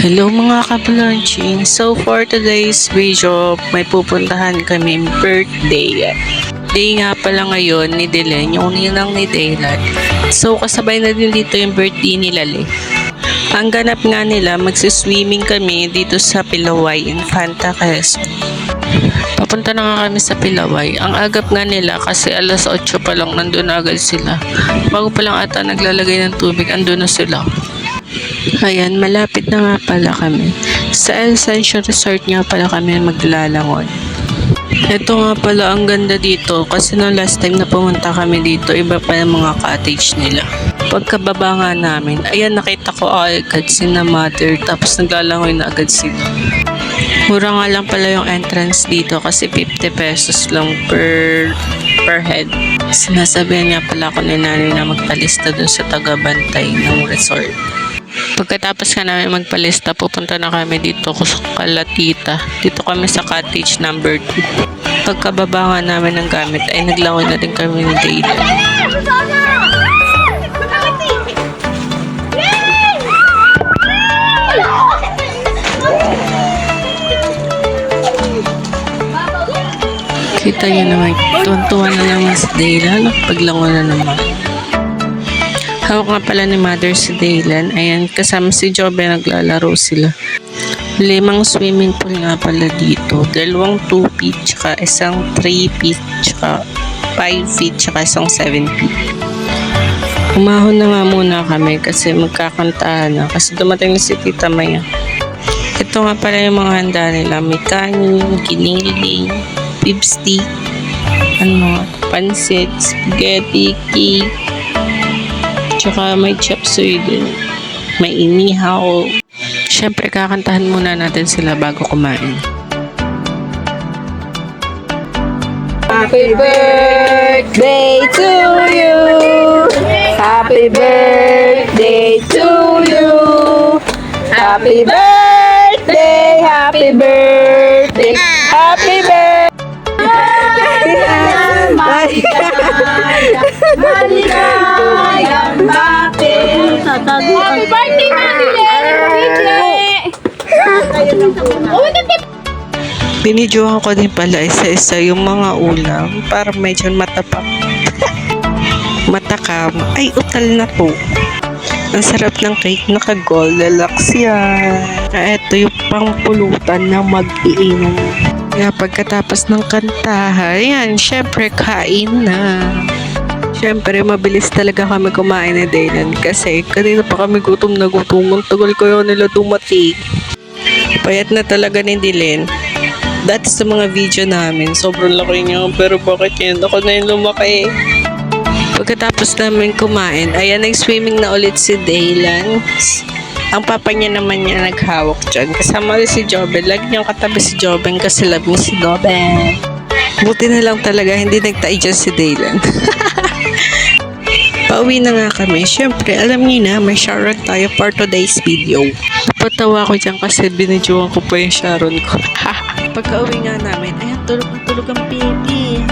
Hello mga kablanchin! So for today's video, may pupuntahan kami birthday. Day nga pala ngayon ni Delen, yung ninang ni Daylan. So kasabay na din dito yung birthday ni Lale. Ang ganap nga nila, magsiswimming kami dito sa Pilaway, Infanta Quezon. Papunta na nga kami sa Pilaway. Ang agap nga nila kasi alas 8 pa lang nandun na agad sila. Bago pa lang ata naglalagay ng tubig, andun na sila. Ayan, malapit na nga pala kami. Sa El Sancho Resort nga pala kami maglalangon. Ito nga pala ang ganda dito kasi nung last time na pumunta kami dito, iba pa yung mga cottage nila. Pagkababa nga namin, ayan nakita ko agad sina mother tapos naglalangoy na agad sila. Mura nga lang pala yung entrance dito kasi 50 pesos lang per head. Sinasabihan nga pala ako ni nanay na magpalista dun sa tagabantay ng resort. Pagkatapos ka namin magpalista, pupunta na kami dito sa Kalatita. Dito kami sa cottage number 2. Pagkababa nga namin ng gamit ay naglangoy na din kami ni Daylan. Kita nyo naman, tuwan-tuwan na naman si Daylan. Paglangoy na naman. Hawak nga pala ni mother si Daylan. Ayan, kasama si Jobe, naglalaro sila. 5 swimming pool nga pala dito. 2 2 feet, tsaka isang 3 feet, tsaka 5 feet, tsaka isang 7 feet. Umahon na nga muna kami kasi magkakantahan na. Kasi dumating na si Tita Maya. Ito nga pala yung mga handa nila. May kanin, giniling, beef stick, pansit, spaghetti, cake, tsaka may chop suey din. May inihaw. Siyempre, kakantahan muna natin sila bago kumain. Happy birthday to you. Happy birthday to you. Happy birthday, happy birthday, happy birthday. Maligayang bakit. Happy birthday, Binidyohan ko din pala isa-isa yung mga ulam para medyo matapak. Matakam. Ay, utal na po. Ang sarap ng cake, naka-gold deluxe yan. Ito yung pangpulutan na mag-iinom. Kaya pagkatapos ng kantahan, yan, syempre kain na. Syempre, mabilis talaga kami kumain ni Daylan kasi kanina pa kami gutom na gutom. Ang tagal kaya nila dumating. Payat na talaga ni Dylan. That's sa mga video namin. Sobrang laki niya. Pero bakit yun? Ako na yung lumaki. Pagkatapos namin kumain, ayan, nag-swimming na ulit si Daylan. Ang papa niya naman niya naghawak dyan. Kasama rin si Joben. Lagi niyang katabi si Joben kasi love niya si Joben. Buti na lang talaga, hindi nagtai dyan si Daylan. Pauwi na nga kami. Siyempre, alam niyo na, may Sharon tayo for today's video. Napatawa ko dyan kasi binidyoan ko pa yung Sharon ko. Pagka-uwi nga namin, ayan, tulog ang baby.